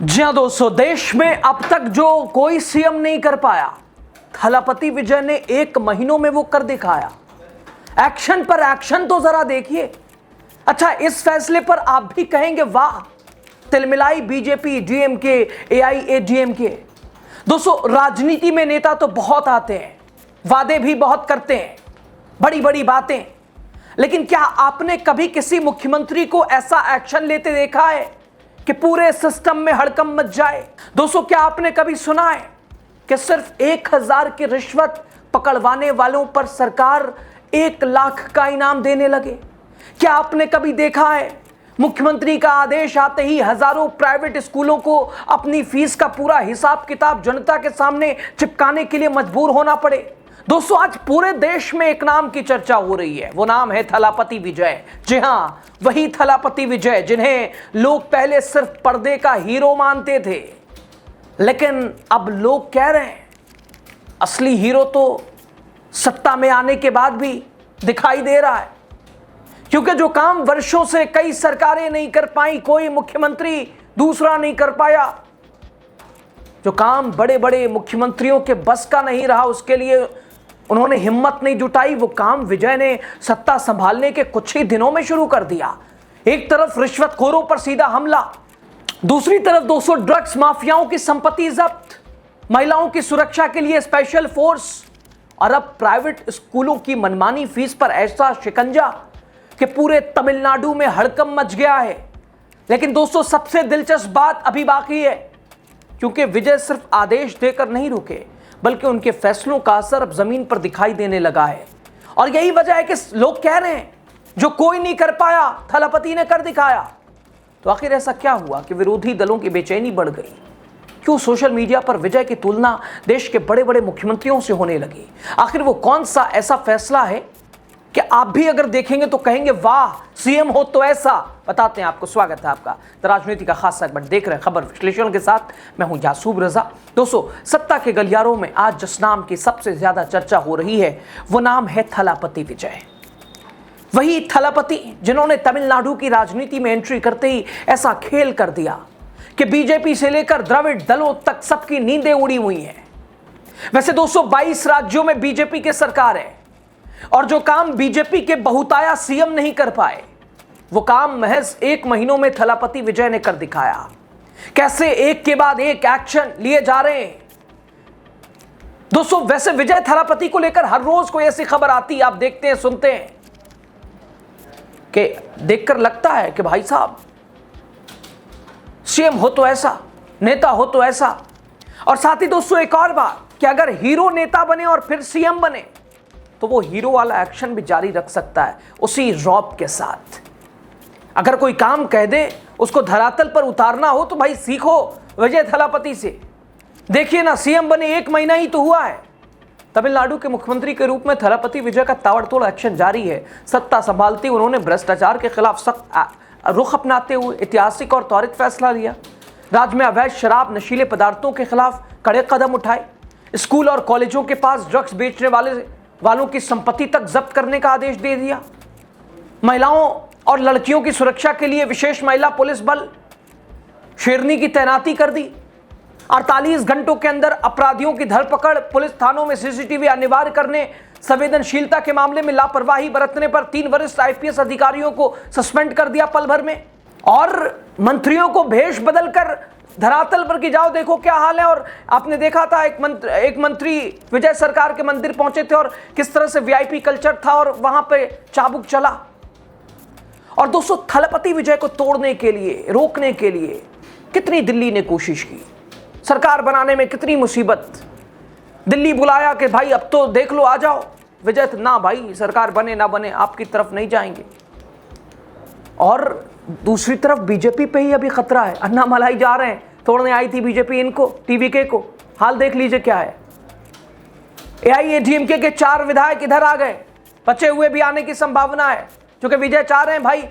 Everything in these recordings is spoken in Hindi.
जी हाँ दोस्तों, देश में अब तक जो कोई सीएम नहीं कर पाया, थलापति विजय ने 1 महीनों में वो कर दिखाया। एक्शन पर एक्शन तो जरा देखिए। अच्छा, इस फैसले पर आप भी कहेंगे वाह, तिलमिलाई बीजेपी, डीएमके, एआईएडीएमके। दोस्तों, राजनीति में नेता तो बहुत आते हैं, वादे भी बहुत करते हैं, बड़ी बड़ी बातें, लेकिन क्या आपने कभी किसी मुख्यमंत्री को ऐसा एक्शन लेते देखा है कि पूरे सिस्टम में हड़कंप मच जाए? दोस्तों, क्या आपने कभी सुना है कि सिर्फ 1000 की रिश्वत पकड़वाने वालों पर सरकार 1 लाख का इनाम देने लगे? क्या आपने कभी देखा है मुख्यमंत्री का आदेश आते ही हजारों प्राइवेट स्कूलों को अपनी फीस का पूरा हिसाब किताब जनता के सामने चिपकाने के लिए मजबूर होना पड़े? दोस्तों, आज पूरे देश में एक नाम की चर्चा हो रही है, वो नाम है थलापति विजय। जी हां, वही थलापति विजय जिन्हें लोग पहले सिर्फ पर्दे का हीरो मानते थे, लेकिन अब लोग कह रहे हैं असली हीरो तो सत्ता में आने के बाद भी दिखाई दे रहा है। क्योंकि जो काम वर्षों से कई सरकारें नहीं कर पाई, कोई मुख्यमंत्री दूसरा नहीं कर पाया, जो काम बड़े बड़े मुख्यमंत्रियों के बस का नहीं रहा, उसके लिए उन्होंने हिम्मत नहीं जुटाई, वो काम विजय ने सत्ता संभालने के कुछ ही दिनों में शुरू कर दिया। एक तरफ रिश्वतखोरों पर सीधा हमला, दूसरी तरफ 200 ड्रग्स माफियाओं की संपत्ति जब्त, महिलाओं की सुरक्षा के लिए स्पेशल फोर्स, और अब प्राइवेट स्कूलों की मनमानी फीस पर ऐसा शिकंजा कि पूरे तमिलनाडु में हड़कंप मच गया है। लेकिन दोस्तों, सबसे दिलचस्प बात अभी बाकी है, क्योंकि विजय सिर्फ आदेश देकर नहीं रुके, बल्कि उनके फैसलों का असर अब जमीन पर दिखाई देने लगा है। और यही वजह है कि लोग कह रहे हैं जो कोई नहीं कर पाया, थलापति ने कर दिखाया। तो आखिर ऐसा क्या हुआ कि विरोधी दलों की बेचैनी बढ़ गई? क्यों सोशल मीडिया पर विजय की तुलना देश के बड़े बड़े मुख्यमंत्रियों से होने लगी? आखिर वो कौन सा ऐसा फैसला है कि आप भी अगर देखेंगे तो कहेंगे वाह, सीएम हो तो ऐसा? बताते हैं आपको। स्वागत है आपका द राजनीति का खास सेगमेंट देख रहे हैं खबर विश्लेषण के साथ। मैं हूं यासूब रजा। दोस्तों, सत्ता के गलियारों में आज जिस नाम की सबसे ज्यादा चर्चा हो रही है, वो नाम है थलापति विजय। वही थलापति जिन्होंने तमिलनाडु की राजनीति में एंट्री करते ही ऐसा खेल कर दिया कि बीजेपी से लेकर द्रविड़ दलों तक सबकी नींदें उड़ी हुई हैं। वैसे दोस्तों, 22 राज्यों में बीजेपी की सरकार है, और जो काम बीजेपी के बहुताया सीएम नहीं कर पाए, वो काम महज 1 महीनों में थलापति विजय ने कर दिखाया। कैसे एक के बाद एक एक्शन लिए जा रहे हैं। दोस्तों, वैसे विजय थलापति को लेकर हर रोज कोई ऐसी खबर आती है, आप देखते हैं, सुनते हैं, कि देखकर लगता है कि भाई साहब, सीएम हो तो ऐसा, नेता हो तो ऐसा। और साथ ही दोस्तों, एक और बात कि अगर हीरो नेता बने और फिर सीएम बने, तो वो हीरो वाला एक्शन भी जारी रख सकता है उसी रौब के साथ। अगर कोई काम कह दे, उसको धरातल पर उतारना हो, तो भाई सीखो विजय थलापति से। देखिए ना, सीएम बने 1 महीना ही तो हुआ है, तमिलनाडु के मुख्यमंत्री के रूप में थलापति विजय का ताबड़तोड़ एक्शन जारी है। सत्ता संभालते उन्होंने भ्रष्टाचार के खिलाफ सख्त रुख अपनाते हुए ऐतिहासिक और त्वरित फैसला लिया। राज्य में अवैध शराब, नशीले पदार्थों के खिलाफ कड़े कदम उठाए। स्कूल और कॉलेजों के पास ड्रग्स बेचने वालों की संपत्ति तक जब्त करने का आदेश दे दिया। महिलाओं और लड़कियों की सुरक्षा के लिए विशेष महिला पुलिस बल शेरनी की तैनाती कर दी। 48 घंटों के अंदर अपराधियों की धरपकड़, पुलिस थानों में सीसीटीवी अनिवार्य करने, संवेदनशीलता के मामले में लापरवाही बरतने पर 3 वरिष्ठ आईपीएस अधिकारियों को सस्पेंड कर दिया पल भर में। और मंत्रियों को भेष बदलकर धरातल पर की जाओ, देखो क्या हाल है। और आपने देखा था, एक मंत्री विजय सरकार के मंदिर पहुंचे थे और किस तरह से वीआईपी कल्चर था और वहां पे चाबुक चला। और दोस्तों, थलापति विजय को तोड़ने के लिए, रोकने के लिए कितनी दिल्ली ने कोशिश की, सरकार बनाने में कितनी मुसीबत। दिल्ली बुलाया कि भाई अब तो देख लो, आ जाओ। विजय ना भाई, सरकार बने ना बने आपकी तरफ नहीं जाएंगे। और दूसरी तरफ बीजेपी पे ही अभी खतरा है। अन्नामलाई जा रहे हैं, तोड़ने आई थी बीजेपी इनको, टीवीके को। हाल देख लीजिए क्या है। एआईएडीएमके के 4 विधायक इधर आ गए, बचे हुए भी आने की संभावना है, क्योंकि विजय चाह रहे हैं भाई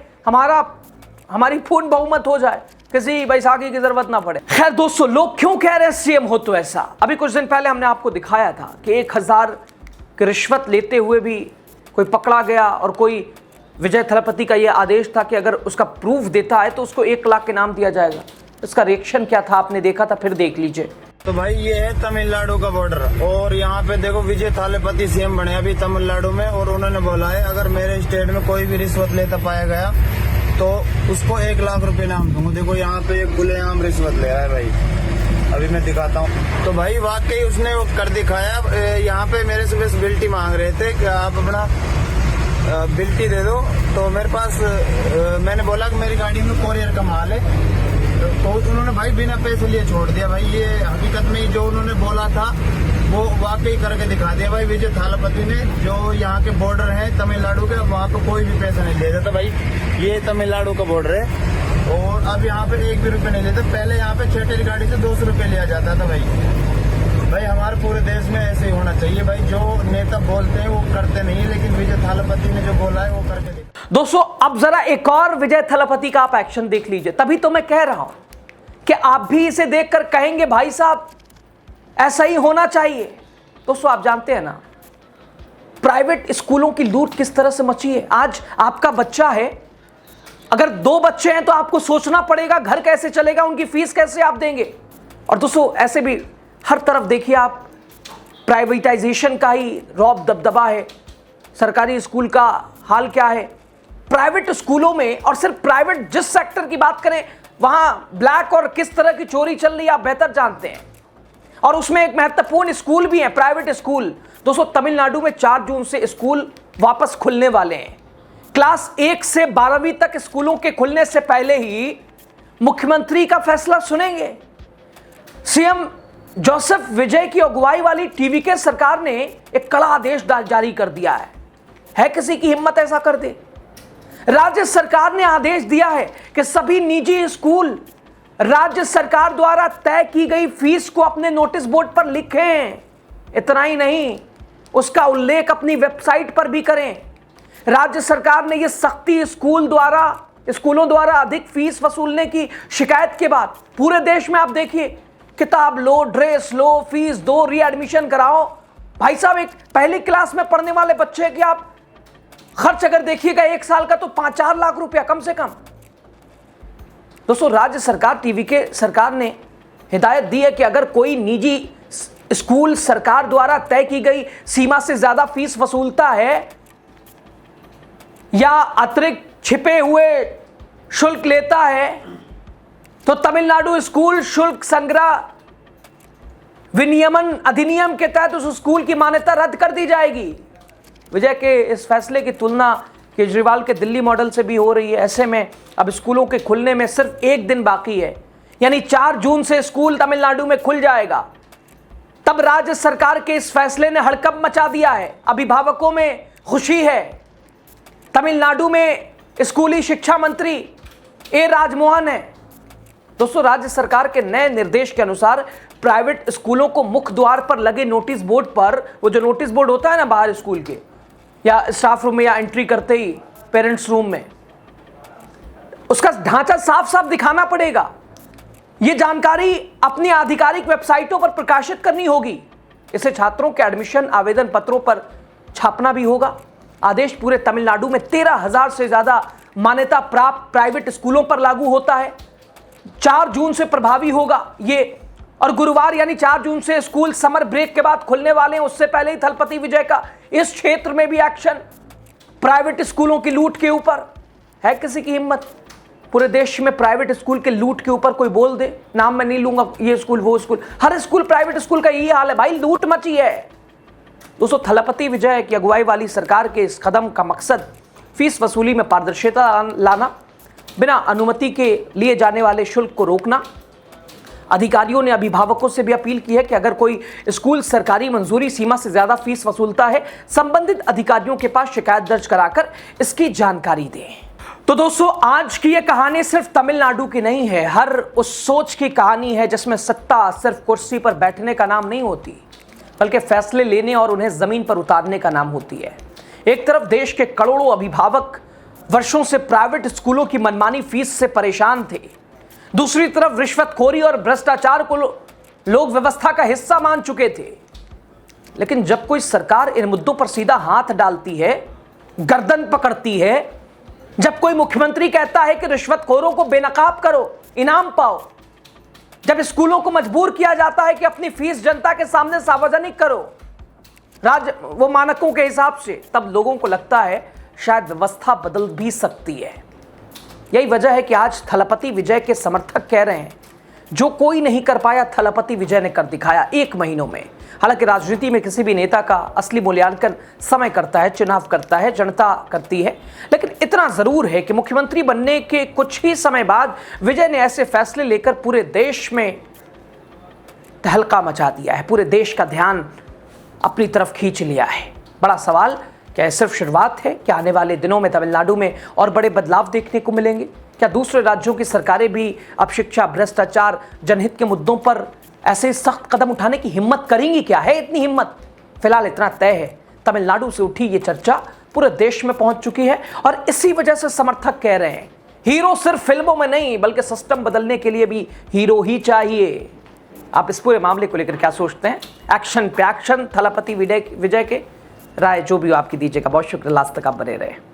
हमारी पूर्ण बहुमत हो जाए, किसी बैसाखी की जरूरत ना पड़े। खैर दोस्तों, लोग क्यों कह रहे हैं सीएम हो तो ऐसा? अभी कुछ दिन पहले हमने आपको दिखाया था कि 1000 की रिश्वत लेते हुए भी कोई पकड़ा गया, और कोई विजय थलापति का यह आदेश था कि अगर उसका प्रूफ देता है तो उसको 1 लाख इनाम दिया जाएगा। इसका रिएक्शन क्या था आपने देखा था, फिर देख लीजिए। तो भाई ये है तमिलनाडु का बॉर्डर और यहाँ पे देखो विजय थालापति सीएम बने अभी तमिलनाडु में, और उन्होंने बोला है अगर मेरे स्टेट में कोई भी रिश्वत लेता पाया गया तो उसको 1 लाख रुपए इनाम दूंगा। देखो यहाँ पे एक खुलेआम रिश्वत ले रहा है भाई, अभी मैं दिखाता हूँ। तो भाई वाकई उसने वो कर दिखाया। यहाँ पे मेरे से बस बिल्टी मांग रहे थे कि आप अपना बिल्टी दे दो, तो मेरे पास मैंने बोला कि मेरी गाड़ी में कोरियर का माल है, तो उन्होंने भाई बिना पैसे लिए छोड़ दिया। भाई ये हकीकत में जो उन्होंने बोला था वो वाकई करके दिखा दिया भाई विजय थालापति ने। जो यहाँ के बॉर्डर है तमिलनाडु के, वहाँ पे कोई भी पैसा नहीं ले जाता भाई। ये तमिलनाडु का बॉर्डर है और अब यहाँ पे 1 भी रुपये नहीं लेते। पहले यहाँ पे छठेरी गाड़ी से 200 रुपये लिया जाता था भाई हमारे पूरे देश में ऐसे ही होना चाहिए भाई। जो नेता बोलते हैं वो करते नहीं है, लेकिन विजय थालापति ने जो बोला है वो करके देखा। दोस्तों अब जरा एक और विजय थालापति का आप एक्शन देख लीजिए। तभी तो मैं कह रहा हूं कि आप भी इसे देखकर कहेंगे भाई साहब ऐसा ही होना चाहिए। दोस्तों आप जानते हैं ना प्राइवेट स्कूलों की लूट किस तरह से मची है। आज आपका बच्चा है, अगर 2 बच्चे हैं तो आपको सोचना पड़ेगा घर कैसे चलेगा, उनकी फीस कैसे आप देंगे। और दोस्तों ऐसे भी हर तरफ देखिए आप, प्राइवेटाइजेशन का ही रौब दबदबा है। सरकारी स्कूल का हाल क्या है, प्राइवेट स्कूलों में, और सिर्फ प्राइवेट जिस सेक्टर की बात करें वहां ब्लैक और किस तरह की चोरी चल रही है आप बेहतर जानते हैं। और उसमें एक महत्वपूर्ण स्कूल भी है, प्राइवेट स्कूल। दोस्तों तमिलनाडु में 4 जून से स्कूल वापस खुलने वाले हैं। क्लास 1 से 12वीं तक स्कूलों के खुलने से पहले ही मुख्यमंत्री का फैसला सुनेंगे। सीएम जोसेफ विजय की अगुवाई वाली टीवीके सरकार ने एक कड़ा आदेश जारी कर दिया है किसी की हिम्मत ऐसा कर दे। राज्य सरकार ने आदेश दिया है कि सभी निजी स्कूल राज्य सरकार द्वारा तय की गई फीस को अपने नोटिस बोर्ड पर लिखें। इतना ही नहीं, उसका उल्लेख अपनी वेबसाइट पर भी करें। राज्य सरकार ने यह सख्ती स्कूलों द्वारा अधिक फीस वसूलने की शिकायत के बाद पूरे देश में आप देखिए, किताब लो, ड्रेस लो, फीस दो, रीएडमिशन कराओ। भाई साहब एक पहली क्लास में पढ़ने वाले बच्चे की आप खर्च अगर देखिएगा 1 साल का तो 5-4 लाख रुपया कम से कम। दोस्तों राज्य सरकार, टीवीके सरकार ने हिदायत दी है कि अगर कोई निजी स्कूल सरकार द्वारा तय की गई सीमा से ज्यादा फीस वसूलता है या अतिरिक्त छिपे हुए शुल्क लेता है तो तमिलनाडु स्कूल शुल्क संग्रह विनियमन अधिनियम के तहत उस स्कूल की मान्यता रद्द कर दी जाएगी। विजय के इस फैसले की तुलना केजरीवाल के दिल्ली मॉडल से भी हो रही है। ऐसे में अब स्कूलों के खुलने में सिर्फ 1 दिन बाकी है, यानी 4 जून से स्कूल तमिलनाडु में खुल जाएगा। तब राज्य सरकार के इस फैसले ने हड़कंप मचा दिया है। अभिभावकों में खुशी है। तमिलनाडु में स्कूली शिक्षा मंत्री ए राजमोहन है। दोस्तों राज्य सरकार के नए निर्देश के अनुसार प्राइवेट स्कूलों को मुख्य द्वार पर लगे नोटिस बोर्ड पर, वो जो नोटिस बोर्ड होता है ना बाहर स्कूल के या स्टाफ रूम में या एंट्री करते ही पेरेंट्स रूम में, उसका ढांचा साफ साफ दिखाना पड़ेगा। यह जानकारी अपनी आधिकारिक वेबसाइटों पर प्रकाशित करनी होगी। इसे छात्रों के एडमिशन आवेदन पत्रों पर छापना भी होगा। आदेश पूरे तमिलनाडु में 13,000 से ज्यादा मान्यता प्राप्त प्राइवेट स्कूलों पर लागू होता है। 4 जून से प्रभावी होगा ये, और गुरुवार यानी 4 जून से स्कूल समर ब्रेक के बाद खुलने वाले हैं। उससे पहले ही थलपति विजय का इस क्षेत्र में भी एक्शन। प्राइवेट स्कूलों की लूट के ऊपर है किसी की हिम्मत? पूरे देश में प्राइवेट स्कूल के लूट के ऊपर कोई बोल दे, नाम मैं नहीं लूंगा, ये स्कूल वो स्कूल, हर स्कूल प्राइवेट स्कूल का यही हाल है भाई, लूट मची है। दोस्तों थलपति विजय की अगुवाई वाली सरकार के इस कदम का मकसद फीस वसूली में पारदर्शिता लाना, बिना अनुमति के लिए जाने वाले शुल्क को रोकना। अधिकारियों ने अभिभावकों से भी अपील की है कि अगर कोई स्कूल सरकारी मंजूरी सीमा से ज्यादा फीस वसूलता है, संबंधित अधिकारियों के पास शिकायत दर्ज कराकर इसकी जानकारी दें। तो दोस्तों आज की यह कहानी सिर्फ तमिलनाडु की नहीं है, हर उस सोच की कहानी है जिसमें सत्ता सिर्फ कुर्सी पर बैठने का नाम नहीं होती, बल्कि फैसले लेने और उन्हें जमीन पर उतारने का नाम होती है। एक तरफ देश के करोड़ों अभिभावक वर्षों से प्राइवेट स्कूलों की मनमानी फीस से परेशान थे, दूसरी तरफ रिश्वतखोरी और भ्रष्टाचार को लोग व्यवस्था का हिस्सा मान चुके थे। लेकिन जब कोई सरकार इन मुद्दों पर सीधा हाथ डालती है, गर्दन पकड़ती है, जब कोई मुख्यमंत्री कहता है कि रिश्वतखोरों को बेनकाब करो, इनाम पाओ, जब स्कूलों को मजबूर किया जाता है कि अपनी फीस जनता के सामने सार्वजनिक करो वो मानकों के हिसाब से, तब लोगों को लगता है शायद व्यवस्था बदल भी सकती है। यही वजह है कि आज थलपति विजय के समर्थक कह रहे हैं जो कोई नहीं कर पाया थलपति विजय ने कर दिखाया 1 महीनों में। हालांकि राजनीति में किसी भी नेता का असली मूल्यांकन समय करता है, चुनाव करता है, जनता करती है, लेकिन इतना जरूर है कि मुख्यमंत्री बनने के कुछ ही समय बाद विजय ने ऐसे फैसले लेकर पूरे देश में तहलका मचा दिया है, पूरे देश का ध्यान अपनी तरफ खींच लिया है। बड़ा सवाल, क्या यह सिर्फ शुरुआत है? क्या आने वाले दिनों में तमिलनाडु में और बड़े बदलाव देखने को मिलेंगे? क्या दूसरे राज्यों की सरकारें भी अब शिक्षा, भ्रष्टाचार, जनहित के मुद्दों पर ऐसे सख्त कदम उठाने की हिम्मत करेंगी? क्या है इतनी हिम्मत? फिलहाल इतना तय है, तमिलनाडु से उठी ये चर्चा पूरे देश में पहुंच चुकी है और इसी वजह से समर्थक कह रहे हैं हीरो सिर्फ फिल्मों में नहीं बल्कि सिस्टम बदलने के लिए भी हीरो ही चाहिए। आप इस पूरे मामले को लेकर क्या सोचते हैं? एक्शन पे एक्शन थलपति विजय के राय जो भी हो आपकी दीजिएगा। बहुत शुक्रिया, लास्ट तक आप बने रहे।